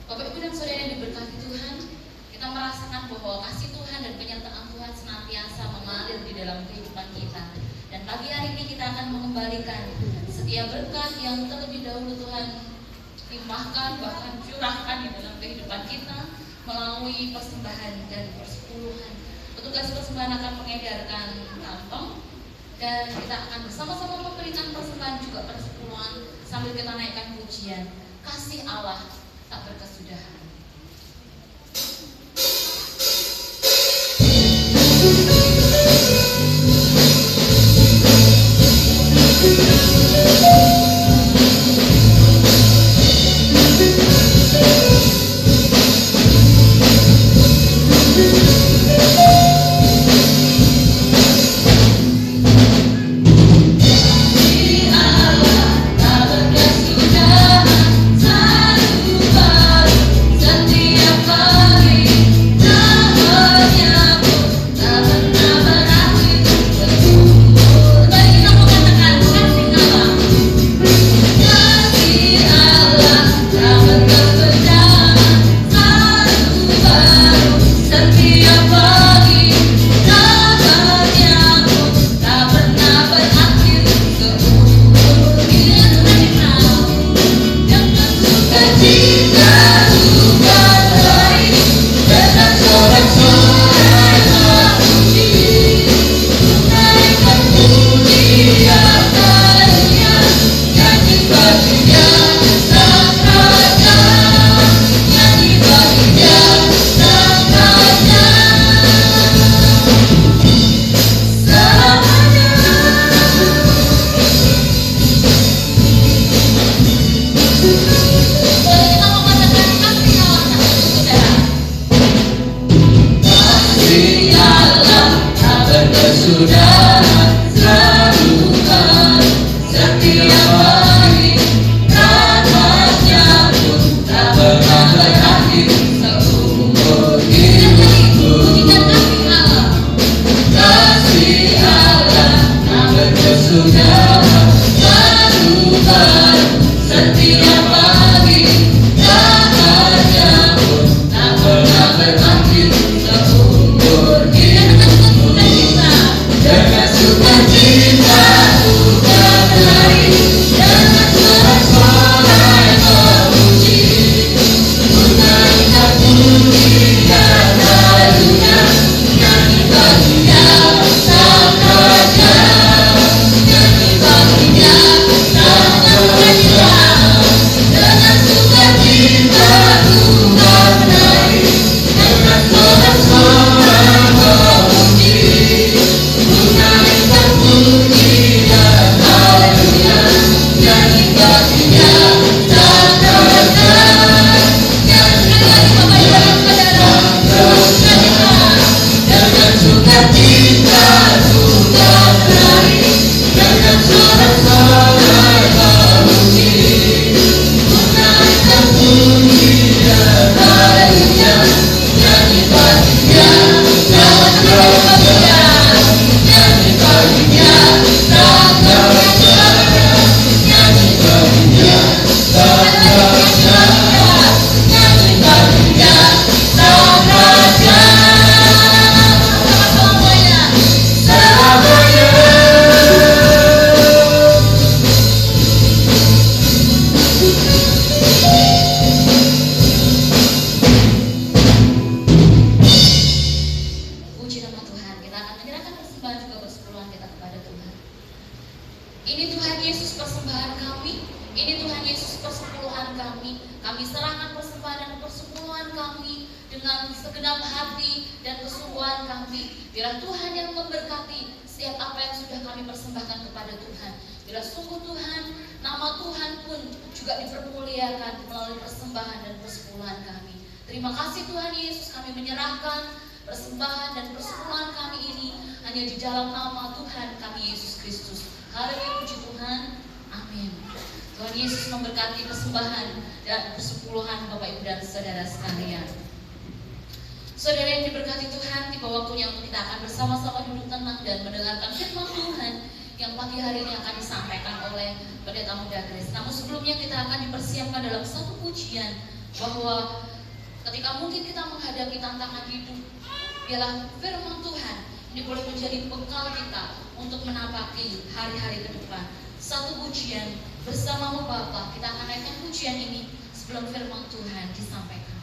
Bapak Ibu dan Saudara yang diberkati Tuhan, kita merasakan bahwa kasih Tuhan dan penyertaan Tuhan senantiasa mengalir di dalam kehidupan kita. Dan pagi hari ini kita akan mengembalikan setiap berkat yang terlebih dahulu Tuhan limpahkan, bahkan curahkan di dalam kehidupan kita melalui persembahan dan persepuluhan. Petugas persembahan akan mengedarkan kantong dan kita akan bersama-sama memberikan persembahan juga persepuluhan sambil kita naikkan pujian. Kasih Allah tak berkesudahan. Terima kasih Tuhan Yesus, kami menyerahkan persembahan dan persepuluhan kami ini hanya di dalam nama Tuhan kami Yesus Kristus. Haleluya, puji Tuhan. Amin. Tuhan Yesus memberkati persembahan dan persepuluhan Bapak Ibu dan Saudara sekalian. Saudara yang diberkati Tuhan, tiba waktunya untuk kita akan bersama-sama duduk tenang dan mendengarkan firman Tuhan yang pagi hari ini akan disampaikan oleh Pendeta Muda Grace. Namun sebelumnya kita akan dipersiapkan dalam satu pujian bahwa ketika mungkin kita menghadapi tantangan hidup, biarlah firman Tuhan ini boleh menjadi bekal kita untuk menapaki hari-hari ke depan. Satu pujian bersama Bapak, kita akan naikkan pujian ini sebelum firman Tuhan disampaikan.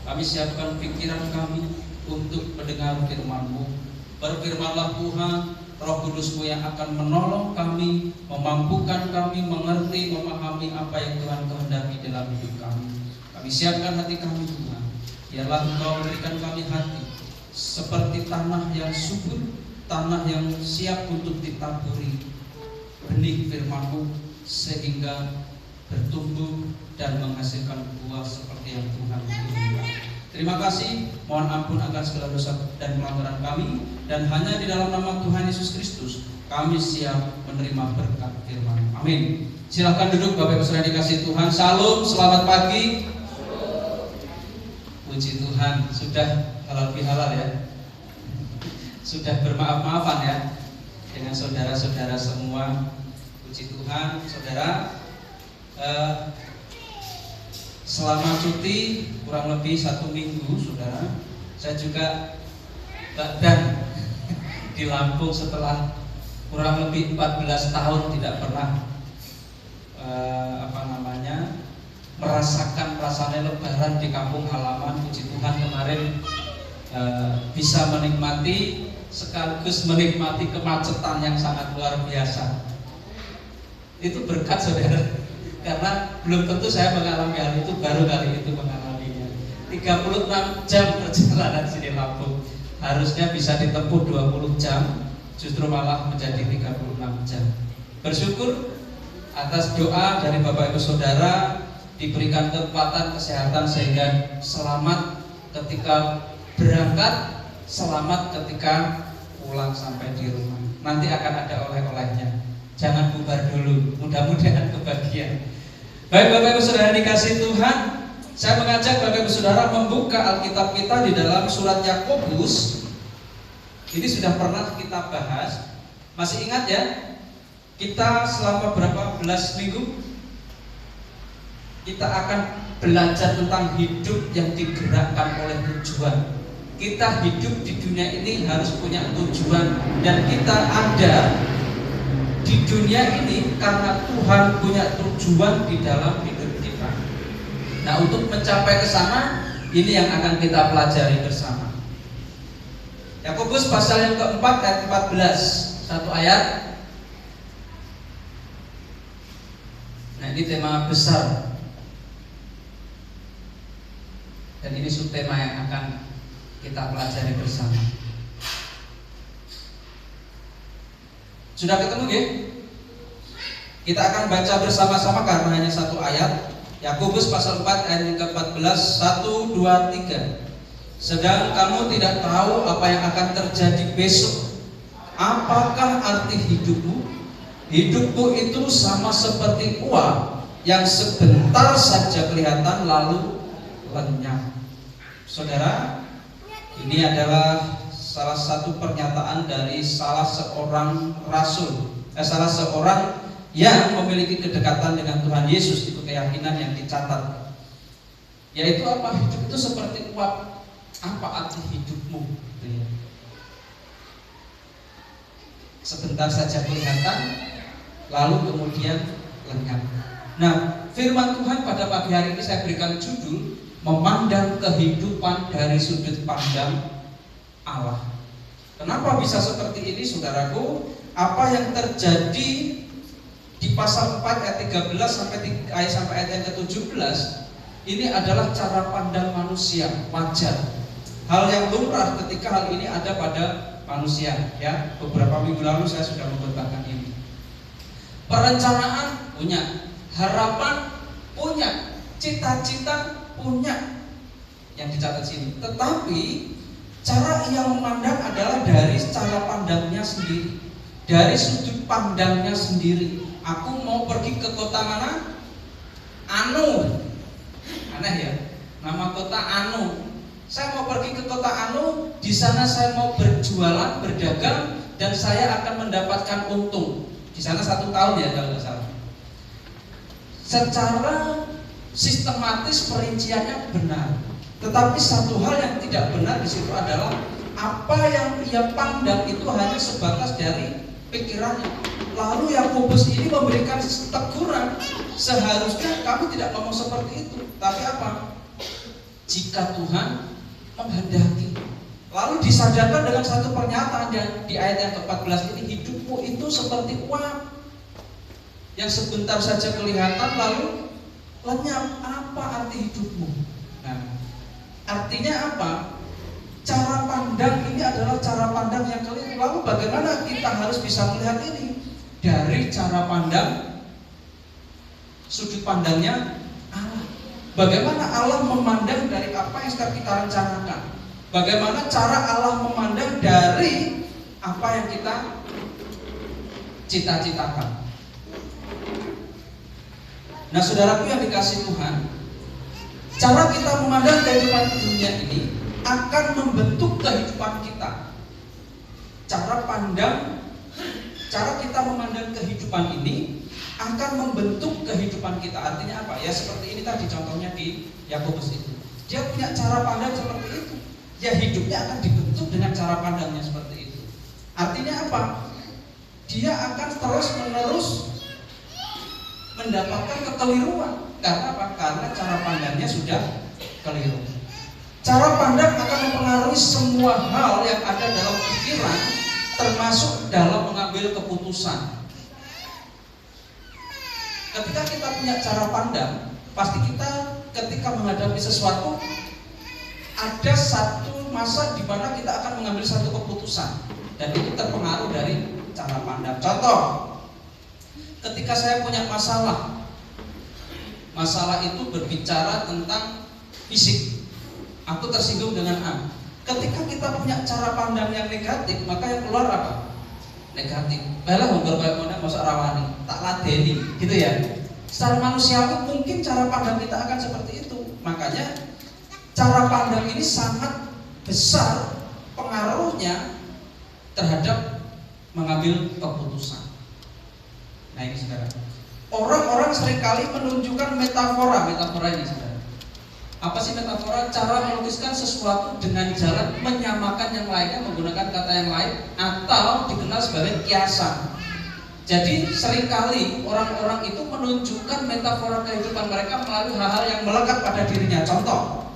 Kami siapkan pikiran kami untuk mendengar firman-Mu. Berfirmanlah Tuhan, Roh Kudus-Mu yang akan menolong kami, memampukan kami mengerti, memahami apa yang Tuhan kehendaki dalam hidup kami. Kami siapkan hati kami Tuhan. Biarlah Engkau berikan kami hati seperti tanah yang subur, tanah yang siap untuk ditaburi benih firman-Mu, sehingga bertumbuh dan menghasilkan buah seperti yang Tuhan inginkan. Terima kasih, mohon ampun akan segala dosa dan pelanggaran kami, dan hanya di dalam nama Tuhan Yesus Kristus kami siap menerima berkat firman. Amin. Silakan duduk Bapak Ibu Saudara dikasih Tuhan. Salam, selamat pagi. Puji Tuhan, sudah halal bihalal ya. Sudah bermaaf-maafan ya dengan saudara-saudara semua. Puji Tuhan, saudara. Selama cuti kurang lebih 1 minggu, saudara, saya juga badan di Lampung setelah kurang lebih 14 tahun tidak pernah merasakan rasanya lebaran di kampung halaman. Puji Tuhan kemarin bisa menikmati sekaligus menikmati kemacetan yang sangat luar biasa. Itu berkat saudara. Karena belum tentu saya mengalami hal itu, baru kali itu mengalaminya. 36 jam perjalanan sini Lampung, harusnya bisa ditempuh 20 jam, justru malah menjadi 36 jam. Bersyukur atas doa dari Bapak Ibu Saudara, diberikan kekuatan, kesehatan, sehingga selamat ketika berangkat, selamat ketika pulang sampai di rumah. Nanti akan ada oleh-olehnya. Jangan bubar dulu, mudah-mudahan kebagian. Baik Bapak Ibu Saudara dikasih Tuhan, saya mengajak Bapak Ibu Saudara membuka Alkitab kita di dalam surat Yakobus. Ini sudah pernah kita bahas. Masih ingat ya? Kita selama berapa belas minggu kita akan belajar tentang hidup yang digerakkan oleh tujuan. Kita hidup di dunia ini harus punya tujuan, dan kita ada di dunia ini karena Tuhan punya tujuan di dalam hidup kita. Nah, untuk mencapai ke sana, ini yang akan kita pelajari bersama. Yakobus pasal yang keempat ayat 14, satu ayat. Nah, ini tema besar, dan ini subtema yang akan kita pelajari bersama. Sudah ketemu ya? Kita akan baca bersama-sama karena hanya satu ayat. Yakobus pasal 4 ayat yang ke-14, 1, 2, 3. Sedang kamu tidak tahu apa yang akan terjadi besok. Apakah arti hidupmu? Hidupmu itu sama seperti uap yang sebentar saja kelihatan lalu lenyap. Saudara, ini adalah salah satu pernyataan dari salah seorang rasul, salah seorang yang memiliki kedekatan dengan Tuhan Yesus. Itu keyakinan yang dicatat, yaitu apa? Hidup itu seperti uap. Apa arti hidupmu? Sebentar saja kelihatan, lalu kemudian lenyap. Nah, firman Tuhan pada pagi hari ini saya berikan judul memandang kehidupan dari sudut pandang Allah. Kenapa bisa seperti ini, saudaraku? Apa yang terjadi di pasal 4 ayat 13 sampai ayat yang ke-17 ini adalah cara pandang manusia wajar. Hal yang lumrah ketika hal ini ada pada manusia, ya. Beberapa minggu lalu saya sudah mengutarakan ini. Perencanaan punya, harapan punya, cita-cita punya, yang dicatat sini. Tetapi cara ia memandang adalah dari cara pandangnya sendiri, dari sudut pandangnya sendiri. Aku mau pergi ke kota mana? Anu, aneh ya, nama kota Anu. Saya mau pergi ke kota Anu, di sana saya mau berjualan, berdagang, dan saya akan mendapatkan untung. Di sana 1 tahun ya kalau nggak salah. Secara sistematis perinciannya benar. Tetapi satu hal yang tidak benar di situ adalah apa yang ia pandang itu hanya sebatas dari pikirannya. Lalu Yakobus ini memberikan teguran, seharusnya kamu tidak ngomong seperti itu. Tapi apa? Jika Tuhan menghendaki, Lalu disadarkan dengan satu pernyataan di ayat yang ke-14 ini, hidupmu itu seperti uap yang sebentar saja kelihatan lalu lenyap. Apa arti hidupmu? Nah, artinya apa? Cara pandang ini adalah cara pandang yang keliru. Lalu bagaimana kita harus bisa melihat ini? Dari cara pandang, sudut pandangnya Allah. Bagaimana Allah memandang dari apa yang sedang kita rencanakan? Bagaimana cara Allah memandang dari apa yang kita cita-citakan? Nah, saudaraku yang dikasihi Tuhan, cara kita memandang kehidupan dunia ini akan membentuk kehidupan kita. Cara kita memandang kehidupan ini akan membentuk kehidupan kita. Artinya apa? Ya seperti ini tadi contohnya di Yakobus itu. Dia punya cara pandang seperti itu. Ya hidupnya akan dibentuk dengan cara pandangnya seperti itu. Artinya apa? Dia akan terus-menerus mendapatkan kekeliruan. Karena apa? Karena cara pandangnya sudah keliru. Cara pandang akan mempengaruhi semua hal yang ada dalam pikiran, termasuk dalam mengambil keputusan. Ketika kita punya cara pandang, pasti kita ketika menghadapi sesuatu ada satu masa di mana kita akan mengambil satu keputusan, dan itu terpengaruh dari cara pandang. Contoh, ketika saya punya masalah itu berbicara tentang fisik. Aku tersinggung dengan A. Ketika kita punya cara pandang yang negatif, maka yang keluar apa? Negatif. Baiklah, hongkar kayak mana masa rawani, tak ladeni, gitu ya. Secara manusiawi mungkin cara pandang kita akan seperti itu. Makanya cara pandang ini sangat besar pengaruhnya terhadap mengambil keputusan. Nah ini saudara, orang-orang seringkali menunjukkan metafora ini saudara. Apa sih metafora? Cara melukiskan sesuatu dengan jalan menyamakan yang lainnya menggunakan kata yang lain, atau dikenal sebagai kiasan. Jadi seringkali orang-orang itu menunjukkan metafora kehidupan mereka melalui hal-hal yang melekat pada dirinya. Contoh,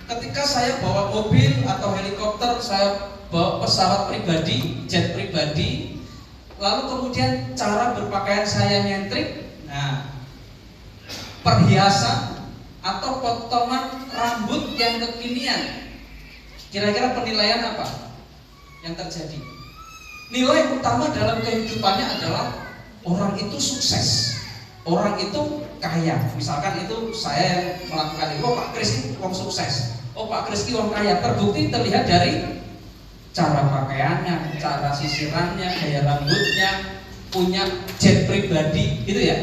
ketika saya bawa mobil atau helikopter, saya bawa pesawat pribadi, jet pribadi, lalu kemudian cara berpakaian saya nyentrik, nah perhiasan atau potongan rambut yang kekinian, kira-kira penilaian apa yang terjadi? Nilai utama dalam kehidupannya adalah orang itu sukses, orang itu kaya. Misalkan itu saya yang melakukan itu, oh Pak Kris ini orang sukses, oh Pak Kris ini orang kaya. Terbukti terlihat dari cara pakaiannya, cara sisirannya, gaya rambutnya, punya jet pribadi, gitu ya.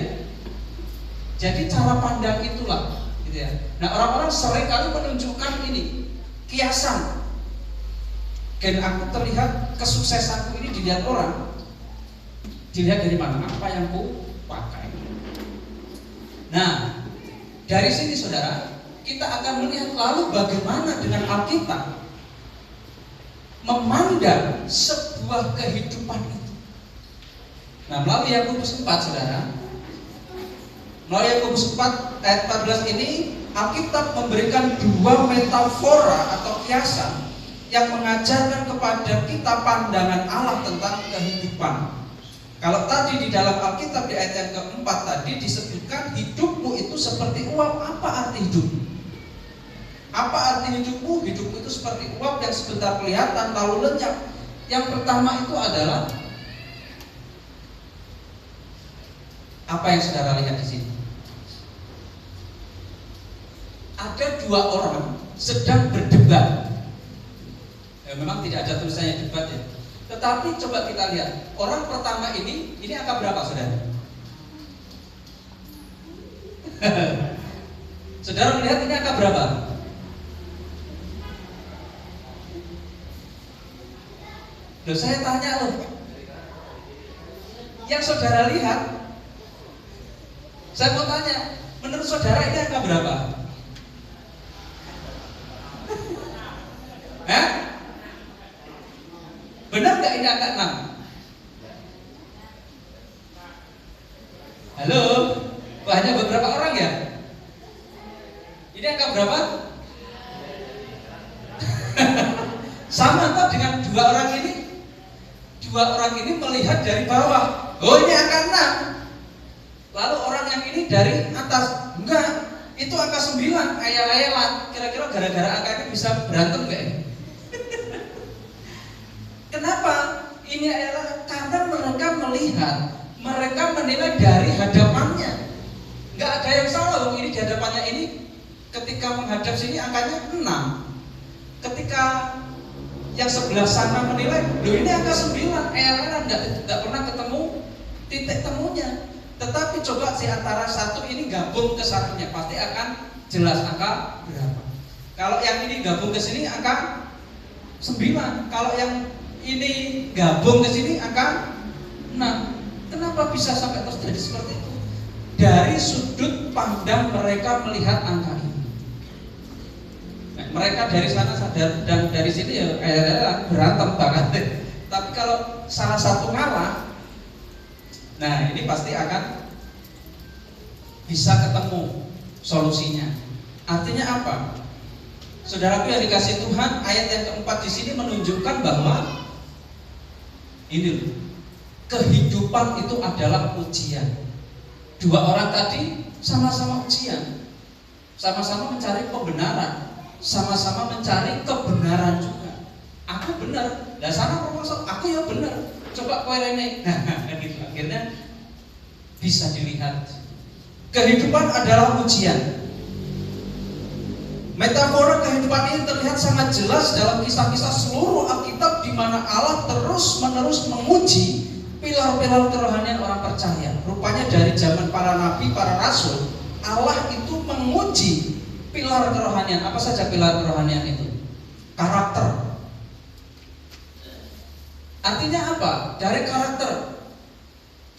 Jadi cara pandang itulah. Gitu ya. Nah orang-orang sering kali menunjukkan ini kiasan. Dan aku terlihat kesuksesanku ini dilihat orang, dilihat dari mana? Apa yang ku pakai. Nah dari sini saudara, kita akan melihat lalu bagaimana dengan Alkitab memandang sebuah kehidupan itu. Nah melalui Yakobus 4 saudara, melalui Yakobus 4 ayat 14 ini, Alkitab memberikan dua metafora atau kiasan yang mengajarkan kepada kita pandangan Allah tentang kehidupan. Kalau tadi di dalam Alkitab di ayat yang keempat tadi disebutkan hidupmu itu seperti uap. Apa arti hidup? Apa arti hidupmu? Hidupmu itu seperti uap yang sebentar kelihatan lalu lenyap. Yang pertama itu adalah apa yang saudara lihat di sini? Ada dua orang sedang berdebat. Ya, memang tidak ada tulisannya debat ya. Tetapi coba kita lihat, orang pertama ini angka berapa saudara? Saudara melihat ini angka berapa? Loh saya tanya loh, yang saudara lihat, saya mau tanya, menurut saudara ini angka berapa? Benar nggak ini angka 6? Halo, kok hanya beberapa orang ya? Ini angka berapa? Sama tak dengan dua orang ini? Dua orang ini melihat dari bawah, oh ini angka 6. Lalu orang yang ini dari atas, enggak, itu angka 9, ayal-ayalan. Kira-kira gara-gara angka ini bisa berantem nggak ya? Kenapa? Ini adalah karena mereka melihat, mereka menilai dari hadapannya. Nggak ada yang salah loh, ini di hadapannya ini. Ketika menghadap sini angkanya 6. Ketika yang sebelah sana menilai, loh ini angka 9, nggak pernah ketemu titik temunya. Tetapi coba si antara satu ini gabung ke satunya, pasti akan jelas angka berapa. Kalau yang ini gabung ke sini angka 9, kalau yang ini gabung ke sini angka 6. Kenapa bisa sampai terjadi seperti itu? Dari sudut pandang mereka melihat angka ini. Mereka dari sana sadar dan dari sini ya kayak berantem banget. Tapi kalau salah satu ngalah, nah ini pasti akan bisa ketemu solusinya. Artinya apa? Saudaraku yang dikasih Tuhan, ayat yang keempat di sini menunjukkan bahwa ini loh, kehidupan itu adalah ujian. Dua orang tadi sama-sama ujian, sama-sama mencari kebenaran. Sama-sama mencari kebenaran juga. Aku benar, dan sana proposal, aku ya benar. Coba kowe rene. Nah, gitu. Akhirnya bisa dilihat. Kehidupan adalah ujian. Metafora kehidupan ini terlihat sangat jelas dalam kisah-kisah seluruh Alkitab, di mana Allah terus-menerus menguji pilar-pilar kerohanian orang percaya. Rupanya dari zaman para nabi, para rasul, Allah itu menguji pilar kerohanian. Apa saja pilar kerohanian itu? Karakter. Artinya apa? Dari karakter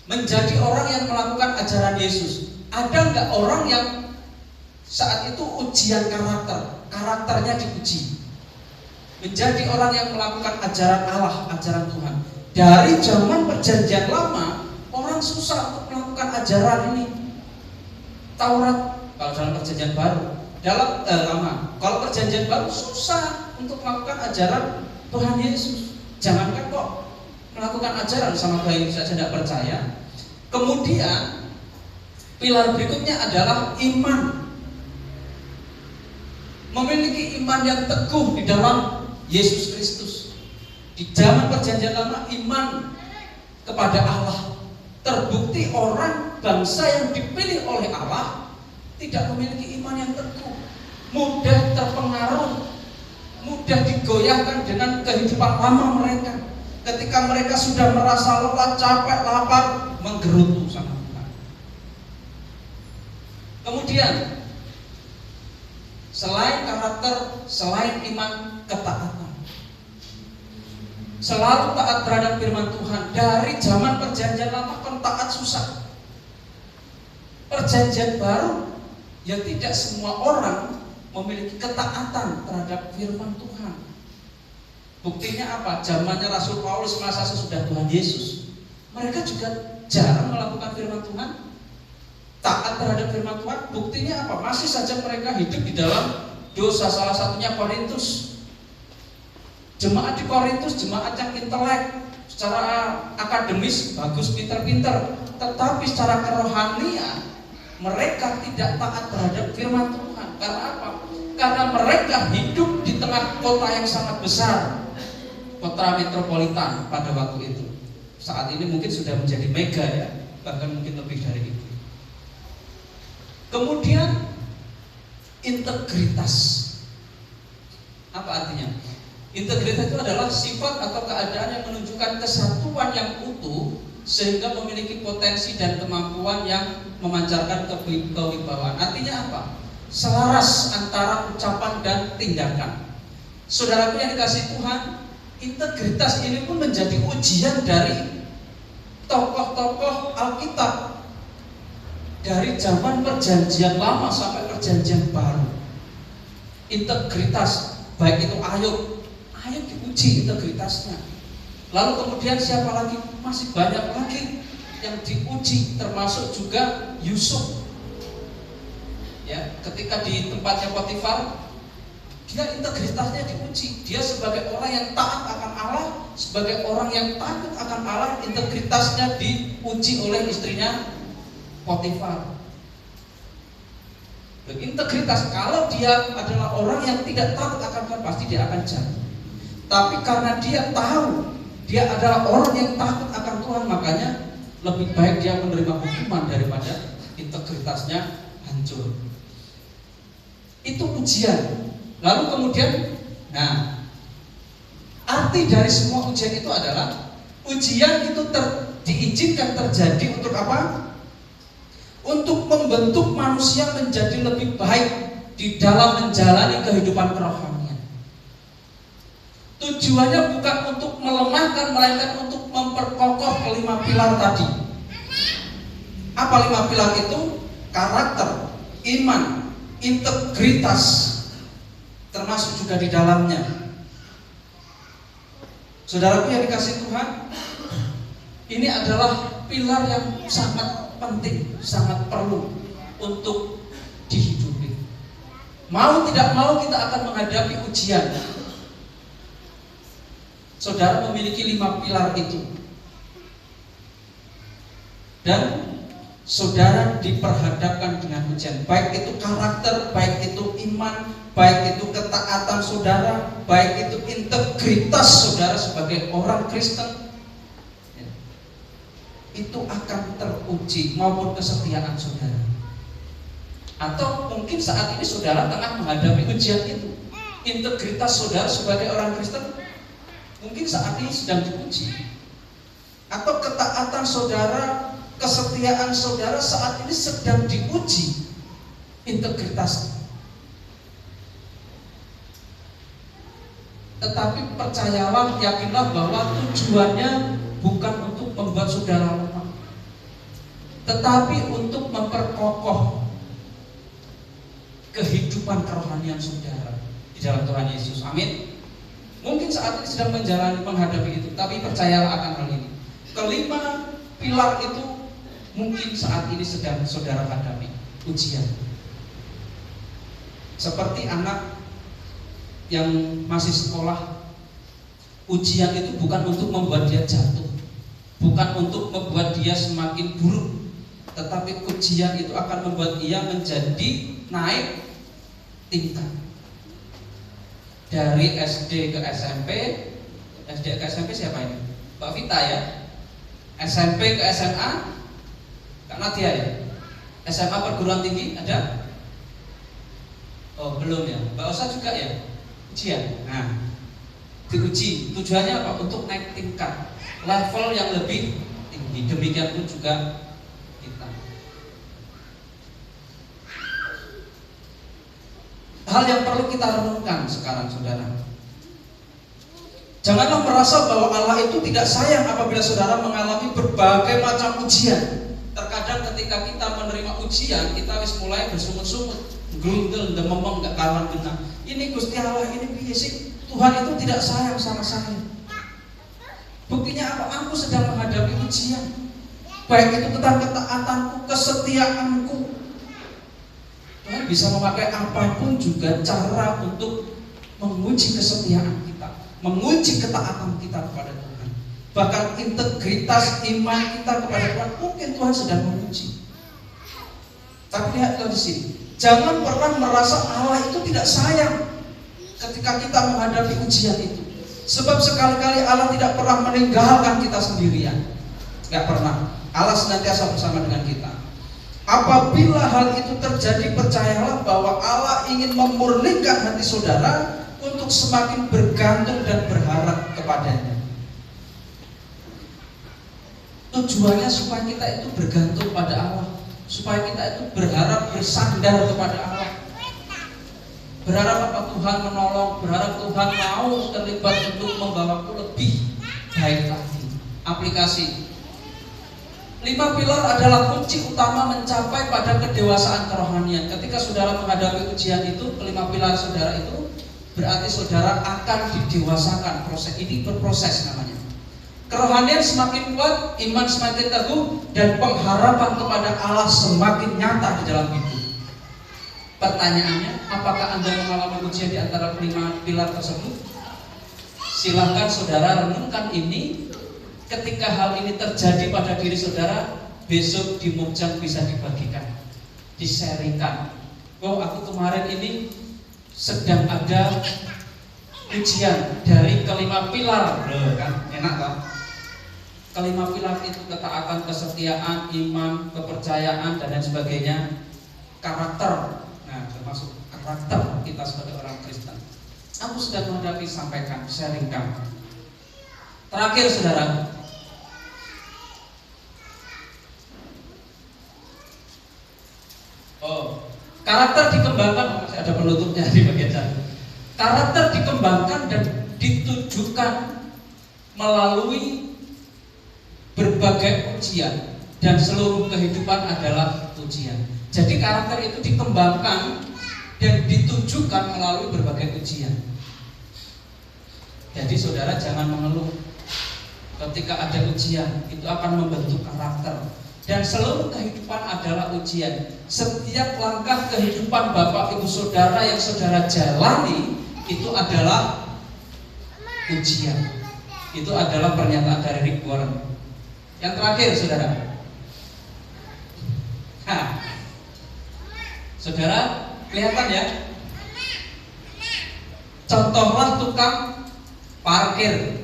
menjadi orang yang melakukan ajaran Yesus. Ada nggak orang yang saat itu ujian karakternya diuji, menjadi orang yang melakukan ajaran Allah, ajaran Tuhan. Dari zaman perjanjian lama, orang susah untuk melakukan ajaran ini. Taurat, kalau dalam perjanjian baru, dalam lama. Kalau perjanjian baru susah untuk melakukan ajaran Tuhan Yesus. Jangankan kok melakukan ajaran sama Tuhan Yesus saja tidak percaya. Kemudian pilar berikutnya adalah iman. Memiliki iman yang teguh di dalam Yesus Kristus. Di zaman perjanjian lama, iman kepada Allah terbukti orang bangsa yang dipilih oleh Allah tidak memiliki iman yang teguh, mudah terpengaruh, mudah digoyahkan dengan kehidupan lama mereka. Ketika mereka sudah merasa lelah, capek, lapar, menggerutu sama Tuhan. Kemudian selain karakter, selain iman, ketaatan. Selalu taat terhadap firman Tuhan. Dari zaman perjanjian lama kan taat susah. Perjanjian baru, ya tidak semua orang memiliki ketaatan terhadap firman Tuhan. Buktinya apa? Zamannya Rasul Paulus, masa sesudah Tuhan Yesus, mereka juga jarang melakukan firman Tuhan, taat terhadap firman Tuhan. Buktinya apa? Masih saja mereka hidup di dalam dosa. Salah satunya Korintus. Jemaat di Korintus, jemaat yang intelek, secara akademis bagus, pinter-pinter, tetapi secara kerohanian mereka tidak taat terhadap firman Tuhan. Karena apa? Karena mereka hidup di tengah kota yang sangat besar, kota metropolitan pada waktu itu. Saat ini mungkin sudah menjadi mega ya, bahkan mungkin lebih dari itu. Kemudian integritas. Apa artinya? Integritas itu adalah sifat atau keadaan yang menunjukkan kesatuan yang utuh, sehingga memiliki potensi dan kemampuan yang memancarkan kewibawaan. Artinya apa? Selaras antara ucapan dan tindakan. Saudaraku yang dikasih Tuhan, integritas ini pun menjadi ujian dari tokoh-tokoh Alkitab, dari zaman perjanjian lama sampai perjanjian baru. Integritas, baik itu Ayub diuji integritasnya. Lalu kemudian siapa lagi? Masih banyak lagi yang diuji, termasuk juga Yusuf. Ya, ketika di tempatnya Potifar, Dia integritasnya diuji. Dia sebagai orang yang taat akan Allah, sebagai orang yang takut akan Allah, integritasnya diuji oleh istrinya Potifar. Integritas, kalau dia adalah orang yang tidak takut akan Tuhan, pasti dia akan jatuh. Tapi karena dia tahu dia adalah orang yang takut akan Tuhan, makanya lebih baik dia menerima hukuman daripada integritasnya hancur. Itu ujian. Lalu kemudian, arti dari semua ujian itu adalah ujian itu diizinkan terjadi untuk apa? Untuk membentuk manusia menjadi lebih baik di dalam menjalani kehidupan kerohanian. Tujuannya bukan untuk melemahkan, melainkan untuk memperkokoh kelima pilar tadi. Apa 5 pilar itu? Karakter, iman, integritas, termasuk juga di dalamnya. Saudaraku yang dikasihi Tuhan, ini adalah pilar yang sangat penting, sangat perlu untuk dihidupi. Mau tidak mau kita akan menghadapi ujian. Saudara memiliki 5 pilar itu, dan saudara diperhadapkan dengan ujian. Baik itu karakter, baik itu iman, baik itu ketaatan saudara, baik itu integritas saudara sebagai orang Kristen, itu akan teruji, maupun kesetiaan saudara. Atau mungkin saat ini saudara tengah menghadapi ujian itu. Integritas saudara sebagai orang Kristen mungkin saat ini sedang diuji. Atau ketaatan saudara, kesetiaan saudara saat ini sedang diuji integritas. Tetapi percayalah, yakinlah bahwa tujuannya bukan untuk membuat saudara lemah, tetapi untuk memperkokoh kehidupan kerohanian saudara di dalam Tuhan Yesus. Amin. Mungkin saat ini sedang menghadapi itu, tapi percayalah akan hal ini. Kelima pilar itu mungkin saat ini sedang saudara hadapi ujian. Seperti anak yang masih sekolah, ujian itu bukan untuk membuat dia jatuh, bukan untuk membuat dia semakin buruk, tetapi ujian itu akan membuat dia menjadi naik tingkat. Dari SD ke SMP, SD ke SMP siapa ini? Mbak Vita ya. SMP ke SMA, Kak Nadia ya. SMA perguruan tinggi ada? Oh belum ya. Mbak Osa juga ya. Ujian. Nah, diuji. Tujuannya apa? Untuk naik tingkat, level yang lebih tinggi. Demikian pun juga kita. Hal yang perlu kita renungkan sekarang, saudara. Janganlah merasa bahwa Allah itu tidak sayang apabila saudara mengalami berbagai macam ujian. Terkadang ketika kita menerima ujian, kita wis mulai bersungut-sungut, grundel, dememeng, gak karuan benar. Ini Gusti Allah, ini piye sih? Tuhan itu tidak sayang sama saya. Buktinya apa? Aku sedang menghadapi ujian. Baik itu tentang ketaatanku, kesetiaanku. Tuhan bisa memakai apapun juga cara untuk menguji kesetiaan kita, menguji ketaatan kita kepada Tuhan. Bahkan integritas iman kita kepada Tuhan, mungkin Tuhan sedang menguji. Tapi lihatlah di sini, jangan pernah merasa Allah itu tidak sayang ketika kita menghadapi ujian itu. Sebab sekali-kali Allah tidak pernah meninggalkan kita sendirian. Gak pernah. Allah senantiasa bersama dengan kita. Apabila hal itu terjadi, percayalah bahwa Allah ingin memurnikan hati saudara untuk semakin bergantung dan berharap kepadanya. Tujuannya supaya kita itu bergantung pada Allah, supaya kita itu berharap, bersandar kepada Allah. Berharap apa? Tuhan menolong, berharap Tuhan mau terlibat untuk membawaku lebih baik lagi. Aplikasi 5 pilar adalah kunci utama mencapai pada kedewasaan kerohanian. Ketika saudara menghadapi ujian itu, 5 pilar saudara itu berarti saudara akan didewasakan. Proses ini berproses namanya. Kerohanian semakin kuat, iman semakin teguh, dan pengharapan kepada Allah semakin nyata di dalam hidup. Pertanyaannya, apakah Anda mengalami ujian di antara 5 pilar tersebut? Silahkan saudara renungkan ini. Ketika hal ini terjadi pada diri saudara, besok di Mukjang bisa dibagikan, di-sharingkan. Oh, aku kemarin ini sedang ada ujian dari kelima pilar. Loh, kan enak kan? Kelima pilar itu ketaatan, kesetiaan, iman, kepercayaan, dan lain sebagainya. Karakter. Nah, termasuk karakter kita sebagai orang Kristen. Aku sedang menghadapi, sampaikan, sharingkan. Terakhir saudara, karakter dikembangkan, masih ada penutupnya di bagian sana. Karakter dikembangkan dan ditujukan melalui berbagai ujian, dan seluruh kehidupan adalah ujian. Jadi karakter itu dikembangkan dan ditujukan melalui berbagai ujian. Jadi saudara jangan mengeluh ketika ada ujian, itu akan membentuk karakter. Dan seluruh kehidupan adalah ujian. Setiap langkah kehidupan Bapak Ibu Saudara yang saudara jalani itu adalah ujian. Itu adalah pernyataan dari Rick Warren. Yang terakhir saudara, saudara kelihatan ya, contohlah tukang parkir.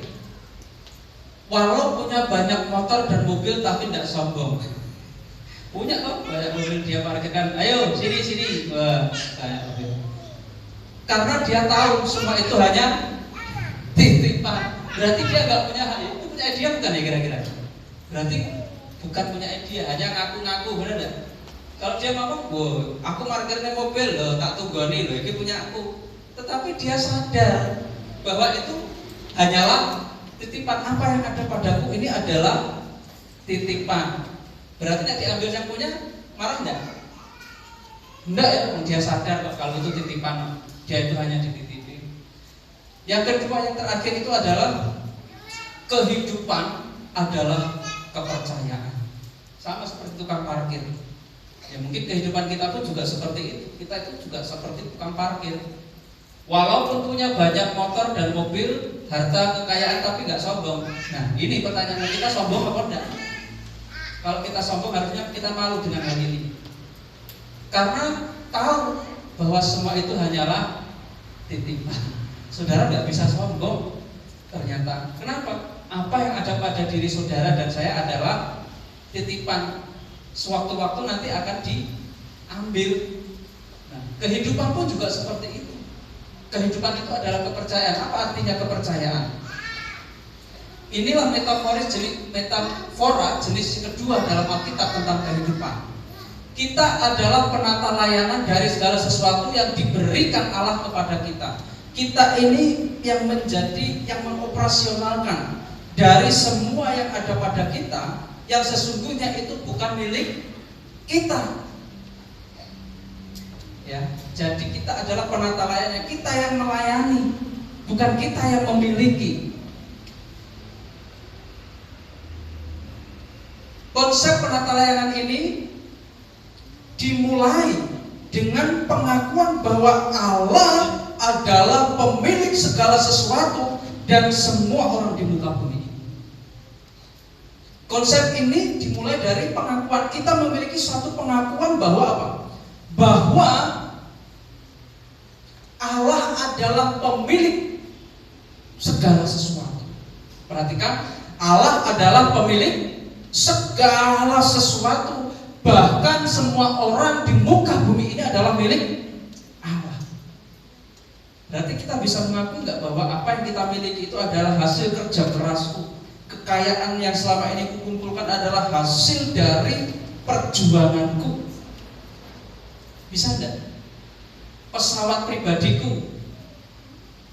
Walau punya banyak motor dan mobil tapi tidak sombong. Punya kok banyak mobil dia parkirkan. Ayo sini. Wah, banyak mobil. Karena dia tahu semua itu hanya titipan. Berarti dia nggak punya hal itu, punya dia bukan ya kira-kira? Berarti bukan punya dia, hanya ngaku-ngaku, benar tidak? Kalau dia ngomong, aku parkirnya mobil loh, tak tunggoni loh, ini punya aku. Tetapi dia sadar bahwa itu hanyalah titipan. Apa yang ada padaku ini adalah titipan. Berarti tidak diambil yang punya, marah enggak? Enggak ya, dia sadar kalau itu titipan, dia itu hanya dititipin. Yang kedua, yang terakhir itu adalah kehidupan adalah kepercayaan. Sama seperti tukang parkir. Ya mungkin kehidupan kita pun juga seperti itu. Kita itu juga seperti tukang parkir. Walaupun punya banyak motor dan mobil, harta kekayaan, tapi nggak sombong. Nah, ini pertanyaan kita, sombong apa enggak? Kalau kita sombong harusnya kita malu dengan hal ini. Karena tahu bahwa semua itu hanyalah titipan. Saudara nggak bisa sombong. Ternyata, kenapa? Apa yang ada pada diri saudara dan saya adalah titipan. Sewaktu-waktu nanti akan diambil. Nah, kehidupan pun juga seperti itu. Kehidupan itu adalah kepercayaan. Apa artinya kepercayaan? Inilah metafora jenis kedua dalam Alkitab tentang kehidupan. Kita adalah penata layanan dari segala sesuatu yang diberikan Allah kepada kita. Kita ini yang mengoperasionalkan dari semua yang ada pada kita, yang sesungguhnya itu bukan milik kita. Ya, jadi kita adalah penata layanan, kita yang melayani, bukan kita yang memiliki. Konsep penata layanan ini dimulai dengan pengakuan bahwa Allah adalah pemilik segala sesuatu dan semua orang di muka bumi ini. Konsep ini dimulai dari pengakuan. Kita memiliki suatu pengakuan bahwa apa? Bahwa Allah adalah pemilik segala sesuatu. Perhatikan, Allah adalah pemilik segala sesuatu. Bahkan semua orang di muka bumi ini adalah milik Allah. Berarti kita bisa mengaku nggak bahwa apa yang kita miliki itu adalah hasil kerja kerasku. Kekayaan yang selama ini kukumpulkan adalah hasil dari perjuanganku. Bisa enggak? Pesawat pribadiku,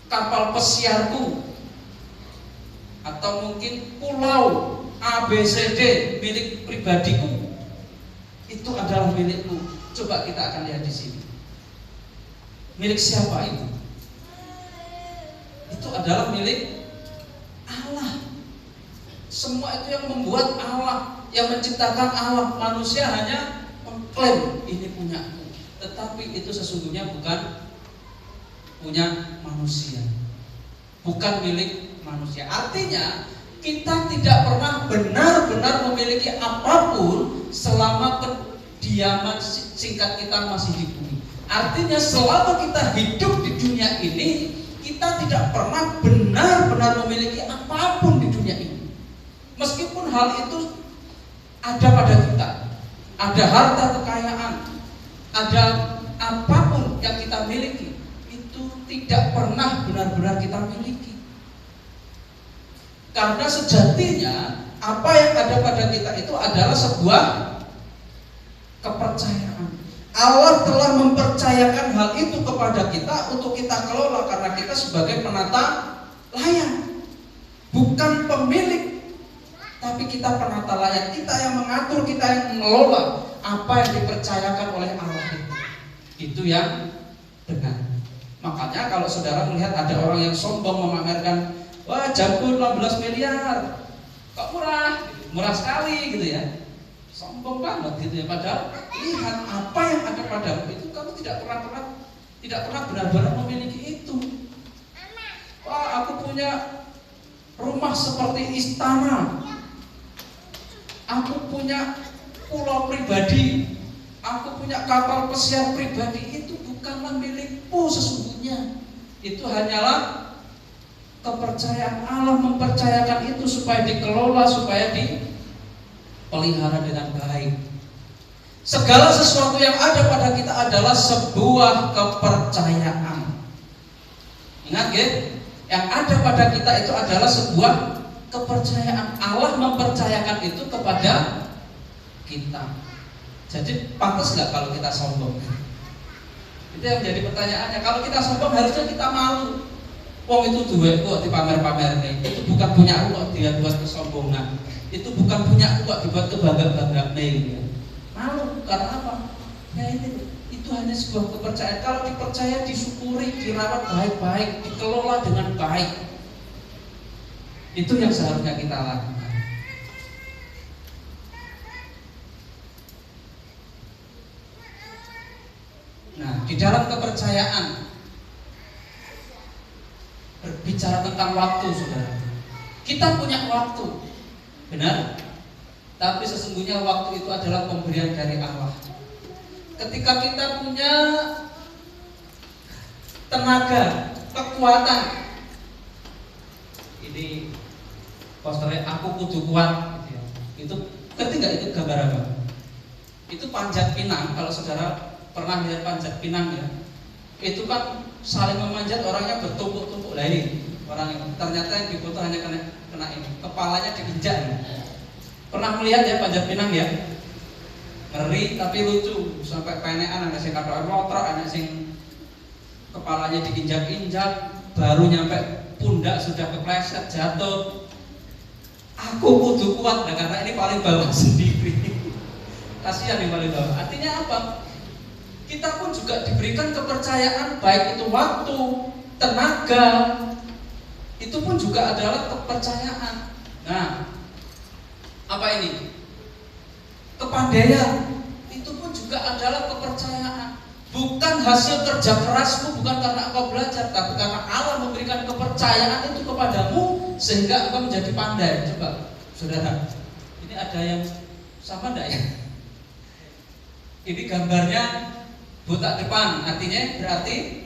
kapal pesiarku, atau mungkin pulau ABCD milik pribadiku, itu adalah milikku. Coba kita akan lihat di sini. Milik siapa itu? Itu adalah milik Allah. Semua itu yang membuat Allah, yang menciptakan Allah. Manusia hanya mengklaim ini punyaku. tetapi itu sesungguhnya bukan punya manusia, bukan milik manusia. Artinya kita tidak pernah benar-benar memiliki apapun selama kediaman singkat kita masih di bumi. Artinya selama kita hidup di dunia ini, kita tidak pernah benar-benar memiliki apapun di dunia ini. Meskipun hal itu ada pada kita, ada harta kekayaan, ada apapun yang kita miliki, itu tidak pernah benar-benar kita miliki. Karena sejatinya apa yang ada pada kita itu adalah sebuah kepercayaan. Allah telah mempercayakan hal itu kepada kita untuk kita kelola, karena kita sebagai penata layan, bukan pemilik, tapi kita penata layan. Kita yang mengatur, kita yang mengelola apa yang dipercayakan oleh Allah itu. Itu yang benar. Makanya kalau saudara melihat ada orang yang sombong memamerkan, wah jagung 15 miliar, kok murah, murah sekali gitu ya, sombong banget gitu ya. Padahal lihat apa yang ada padamu itu, kamu tidak pernah benar-benar memiliki itu. Wah, aku punya rumah seperti istana, aku punya pulau pribadi, aku punya kapal pesiar pribadi. Itu bukanlah milikmu sesungguhnya. Itu hanyalah kepercayaan. Allah mempercayakan itu supaya dikelola, supaya dipelihara dengan baik. Segala sesuatu yang ada pada kita adalah sebuah kepercayaan. Ingat ya, yang ada pada kita itu adalah sebuah kepercayaan. Allah mempercayakan itu kepada kita. Jadi pantas nggak kalau kita sombong? Itu yang menjadi pertanyaannya. Kalau kita sombong harusnya kita malu. Wong itu duit kok dipamer-pamer nih. Itu bukan punya aku kok dia buat kesombongan. Itu bukan punya aku kok dibuat kebangga-banggaan nih. Malu karena apa? Ya itu hanya sebuah kepercayaan. Kalau dipercaya, disyukuri, dirawat baik-baik, dikelola dengan baik. Itu yang seharusnya kita lakukan. Nah, di dalam kepercayaan berbicara tentang waktu, saudara. Kita punya waktu, benar? Tapi sesungguhnya waktu itu adalah pemberian dari Allah. Ketika kita punya tenaga, kekuatan, ini posternya aku kudu kuat, gitu ya. Itu ngerti nggak itu gambar apa? Itu panjat pinang. Kalau saudara pernah lihat panjat pinang ya, itu kan saling memanjat, orangnya bertumpuk-tumpuk. Lah ini orang ini ternyata yang difoto hanya kena ini, kepalanya diinjak. Pernah melihat ya panjat pinang ya? Ngeri tapi lucu, sampai penekan, ada sing kathok lotrok, ada sing kepalanya diinjak-injak, baru nyampe pundak sudah kepleset jatuh. Aku kudu kuat, nah, karena ini paling bawah sendiri. Kasihan yang paling bawah. Artinya apa? Kita pun juga diberikan kepercayaan, baik itu waktu, tenaga, itu pun juga adalah kepercayaan. Nah, apa ini? Kepandaian, itu pun juga adalah kepercayaan. Bukan hasil kerja kerasmu, bukan karena engkau belajar, tapi karena Allah memberikan kepercayaan itu kepadamu sehingga engkau menjadi pandai. Coba, saudara, ini ada yang sama enggak ya? Ini gambarnya botak depan, artinya berarti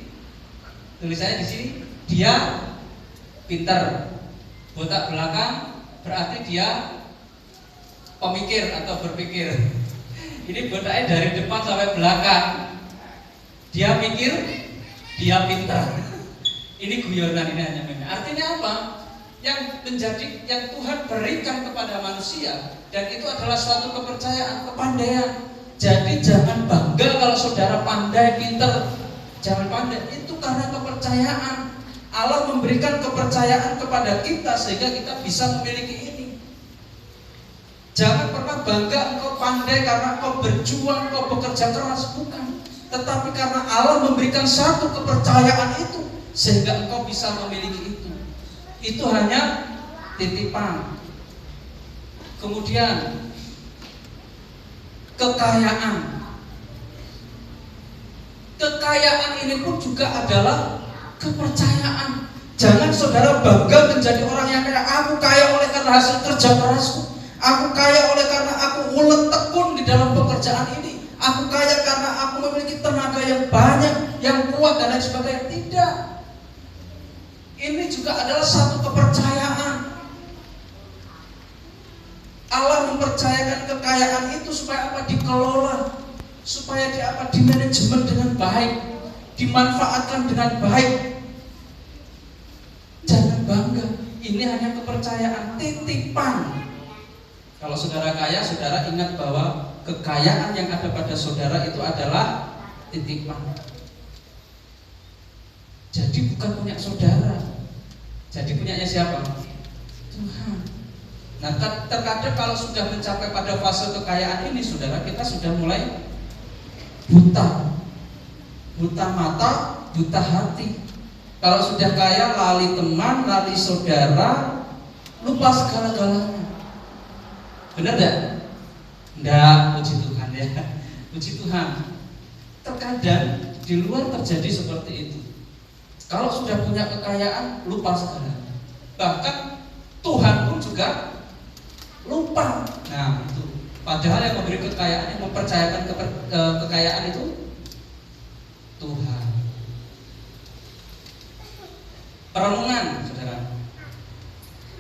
tulisannya di sini dia pintar. Botak belakang berarti dia pemikir atau berpikir. Ini botaknya dari depan sampai belakang. Dia mikir, dia pintar. Ini guyonan, ini hanya mainan. Artinya apa? Yang Tuhan berikan kepada manusia, dan itu adalah suatu kepercayaan, kepandaian. Jadi jangan bangga kalau saudara pandai, pintar. Jangan pandai, itu karena kepercayaan. Allah memberikan kepercayaan kepada kita sehingga kita bisa memiliki ini. Jangan pernah bangga engkau pandai karena engkau berjuang, engkau bekerja keras, bukan. Tetapi karena Allah memberikan satu kepercayaan itu sehingga engkau bisa memiliki itu. Itu hanya titipan. Kemudian kekayaan. Kekayaan ini pun juga adalah kepercayaan. Jangan saudara bangga menjadi orang yang kaya. Aku kaya oleh karena hasil kerja kerasku. Aku kaya oleh karena aku ulet tekun di dalam pekerjaan ini. Aku kaya karena aku memiliki tenaga yang banyak, yang kuat dan lain sebagainya. Tidak. Ini juga adalah satu kepercayaan. Allah mempercayakan kekayaan itu supaya apa? Dikelola, supaya dimanajemen dengan baik, dimanfaatkan dengan baik. Jangan bangga, ini hanya kepercayaan, titipan. Kalau saudara kaya, saudara ingat bahwa kekayaan yang ada pada saudara itu adalah titipan. Jadi bukan punya saudara. Jadi punyanya siapa? Tuhan. Nah, terkadang kalau sudah mencapai pada fase kekayaan ini, saudara, kita sudah mulai buta. Buta mata, buta hati. Kalau sudah kaya, lali teman, lali saudara, lupa segala-galanya. Benar tidak? Tidak, puji Tuhan ya. Puji Tuhan. Terkadang di luar terjadi seperti itu. Kalau sudah punya kekayaan, lupa segalanya. Bahkan Tuhan pun juga lupa. Nah itu. Padahal yang memberi kekayaan, yang mempercayakan kekayaan itu Tuhan. Perenungan, saudara.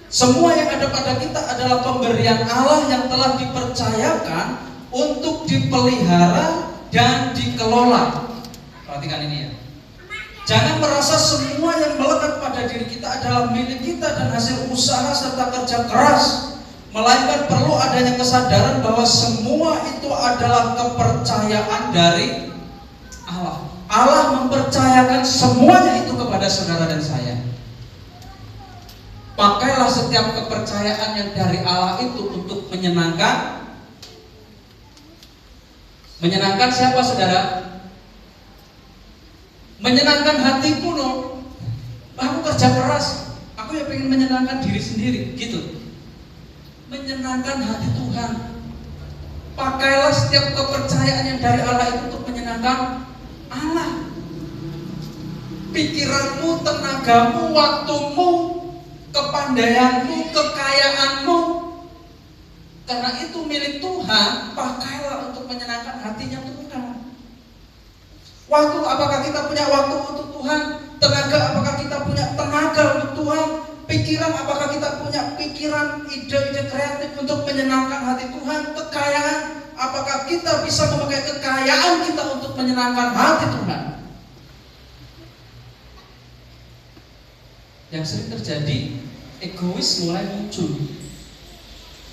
Semua yang ada pada kita adalah pemberian Allah yang telah dipercayakan untuk dipelihara dan dikelola. Perhatikan ini ya. Jangan merasa semua yang melekat pada diri kita adalah milik kita dan hasil usaha serta kerja keras. Melainkan perlu adanya kesadaran bahwa semua itu adalah kepercayaan dari Allah. Allah mempercayakan semuanya itu kepada saudara dan saya. Pakailah setiap kepercayaan yang dari Allah itu untuk menyenangkan. Menyenangkan siapa, saudara? Menyenangkan hatiku loh. Aku kerja keras, aku ya pengen menyenangkan diri sendiri, gitu. Menyenangkan hati Tuhan. Pakailah setiap kepercayaan yang dari Allah itu untuk menyenangkan Allah. Pikiranmu, tenagamu, waktumu, kepandaianmu, kekayaanmu, karena itu milik Tuhan. Pakailah untuk menyenangkan hatinya Tuhan. Waktu, apakah kita punya waktu untuk Tuhan? Tenaga, apakah kita punya tenaga untuk Tuhan? Pikiran, apakah kita punya pikiran, ide-ide kreatif untuk menyenangkan hati Tuhan? Kekayaan, apakah kita bisa memakai kekayaan kita untuk menyenangkan hati Tuhan? Yang sering terjadi, egois mulai muncul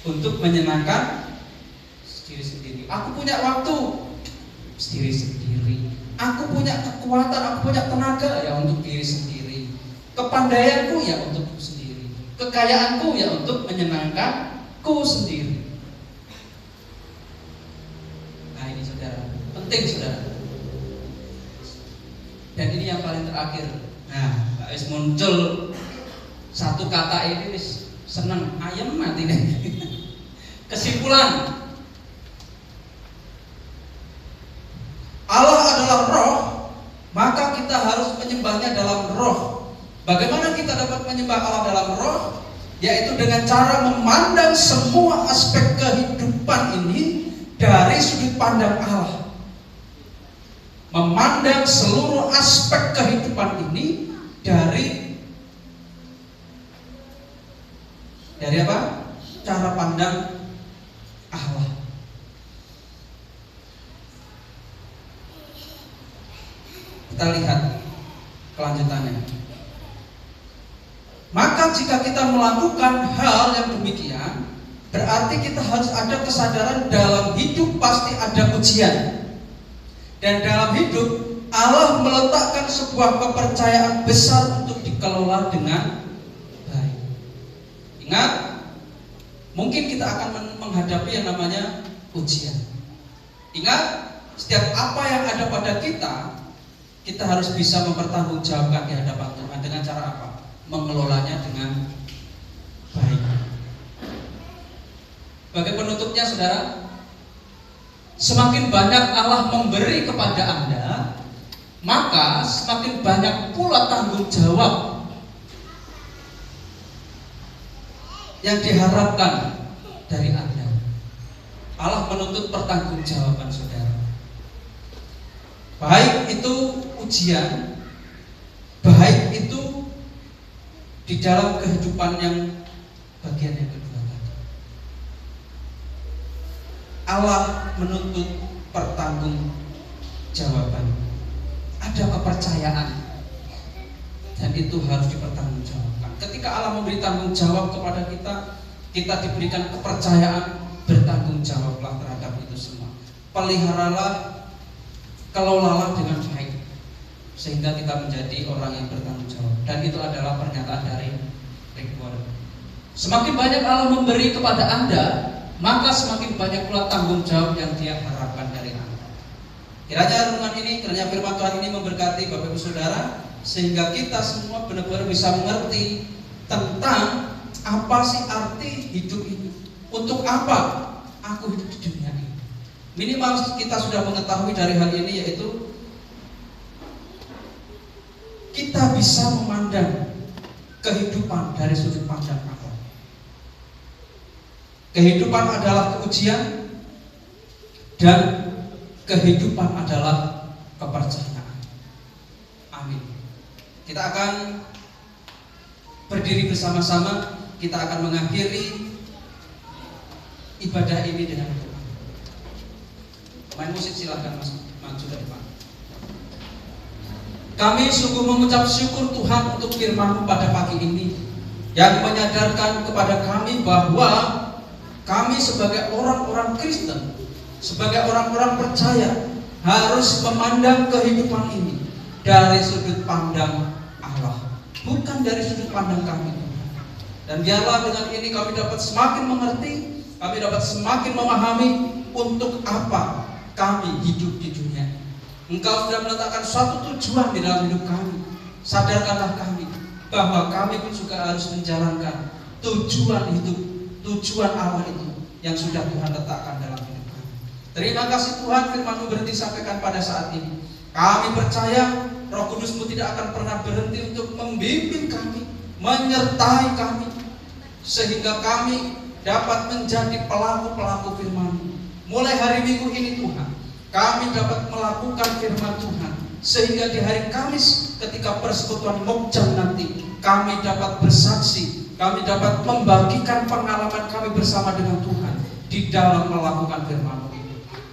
untuk menyenangkan diri sendiri. Aku punya waktu, diri sendiri. Aku punya kekuatan, aku punya tenaga, ya untuk diri sendiri. Kepandaianku ya untukku sendiri. Kekayaanku ya untuk menyenangkanku sendiri. Nah ini saudara, penting saudara. Dan ini yang paling terakhir. Nah, wis muncul satu kata ini wis seneng, ayam mati nih. Kesimpulan, Allah adalah roh, maka kita harus menyembahnya dalam roh. Bagaimana kita dapat menyembah Allah dalam roh? Yaitu dengan cara memandang semua aspek kehidupan ini dari sudut pandang Allah. Memandang seluruh aspek kehidupan ini dari apa? Cara pandang Allah. Kita lihat kelanjutannya. Maka jika kita melakukan hal yang demikian, berarti kita harus ada kesadaran dalam hidup pasti ada ujian. Dan dalam hidup Allah meletakkan sebuah kepercayaan besar untuk dikelola dengan baik. Ingat, mungkin kita akan menghadapi yang namanya ujian. Ingat, setiap apa yang ada pada kita harus bisa mempertanggungjawabkan di hadapan Tuhan. Dengan cara apa? Mengelolanya dengan baik. Sebagai penutupnya, saudara, semakin banyak Allah memberi kepada Anda, maka semakin banyak pula tanggung jawab yang diharapkan dari Anda. Allah menuntut pertanggungjawaban saudara. Baik itu ujian, baik itu di dalam kehidupan yang bagian yang kedua tadi. Allah menuntut pertanggungjawaban. Ada kepercayaan dan itu harus dipertanggungjawabkan. Ketika Allah memberi tanggung jawab kepada kita, kita diberikan kepercayaan, bertanggung jawablah terhadap itu semua. Peliharalah, kelolalah dengan baik sehingga kita menjadi orang yang bertanggung jawab. Dan itu adalah pernyataan dari Rick Warren. Semakin banyak Allah memberi kepada Anda, maka semakin banyak pula tanggung jawab yang Dia harapkan dari Anda. Kiranya renungan ini, kiranya firman Tuhan ini memberkati Bapak Ibu Saudara, sehingga kita semua benar-benar bisa mengerti tentang apa sih arti hidup ini. Untuk apa aku hidup di dunia ini? Minimal kita sudah mengetahui dari hal ini, yaitu kita bisa memandang kehidupan dari sudut pandang Allah. Kehidupan adalah keujian dan kehidupan adalah kepercayaan. Amin. Kita akan berdiri bersama-sama. Kita akan mengakhiri ibadah ini dengan doa. Main musik silahkan mas, maju dari depan. Kami sungguh mengucap syukur Tuhan untuk firman-Mu pada pagi ini, yang menyadarkan kepada kami bahwa kami sebagai orang-orang Kristen, sebagai orang-orang percaya, harus memandang kehidupan ini dari sudut pandang Allah, bukan dari sudut pandang kami. Dan biarlah dengan ini kami dapat semakin mengerti, kami dapat semakin memahami untuk apa kami hidup di dunia ini. Engkau sudah meletakkan suatu tujuan di dalam hidup kami. Sadarkanlah kami bahwa kami pun juga harus menjalankan tujuan hidup, tujuan Allah itu yang sudah Tuhan letakkan dalam hidup. Terima kasih Tuhan, firman-Mu berhenti sampaikan pada saat ini. Kami percaya Roh Kudus-Mu tidak akan pernah berhenti untuk membimbing kami, menyertai kami, sehingga kami dapat menjadi pelaku-pelaku firman-Mu. Mulai hari Minggu ini Tuhan, kami dapat melakukan firman Tuhan, sehingga di hari Kamis ketika persekutuan Mokjang nanti, kami dapat bersaksi, kami dapat membagikan pengalaman kami bersama dengan Tuhan di dalam melakukan firman-Mu.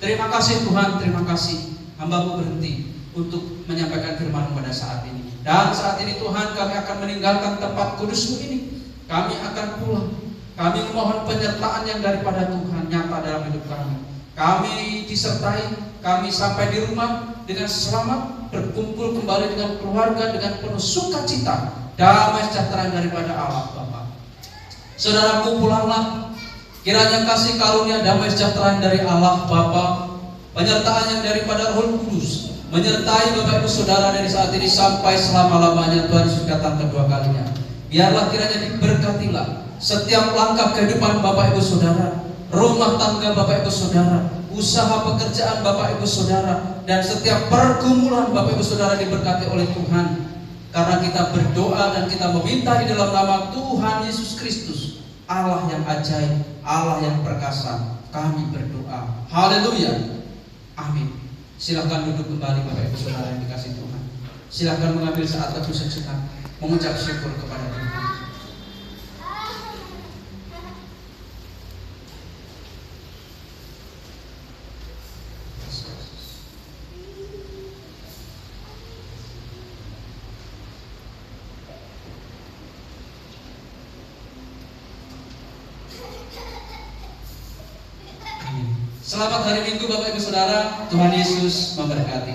Terima kasih Tuhan, terima kasih. Hamba-Mu berhenti untuk menyampaikan firman-Mu pada saat ini. Dan saat ini Tuhan, kami akan meninggalkan tempat kudus-Mu ini. Kami akan pulang. Kami memohon penyertaan yang daripada Tuhan nyata dalam hidup kami. Kami disertai, kami sampai di rumah dengan selamat, berkumpul kembali dengan keluarga dengan penuh sukacita, damai sejahtera daripada Allah Bapa. Saudaraku, pulanglah. Kiranya kasih karunia damai sejahtera dari Allah Bapa, penyertaan yang daripada Roh Kudus menyertai Bapak Ibu Saudara dari saat ini sampai selama-lamanya Tuhan Yesus datang kedua kalinya. Biarlah kiranya diberkatilah setiap langkah kehidupan Bapak Ibu Saudara, rumah tangga Bapak Ibu Saudara, usaha pekerjaan Bapak Ibu Saudara, dan setiap pergumulan Bapak Ibu Saudara diberkati oleh Tuhan. Karena kita berdoa dan kita meminta di dalam nama Tuhan Yesus Kristus, Allah yang ajaib, Allah yang perkasa, kami berdoa. Haleluya. Amin. Silakan duduk kembali Bapak Ibu Saudara yang dikasihi Tuhan. Silakan mengambil saat teduh sejenak, mengucap syukur kepada Tuhan. Selamat hari Minggu Bapak Ibu Saudara, Tuhan Yesus memberkati.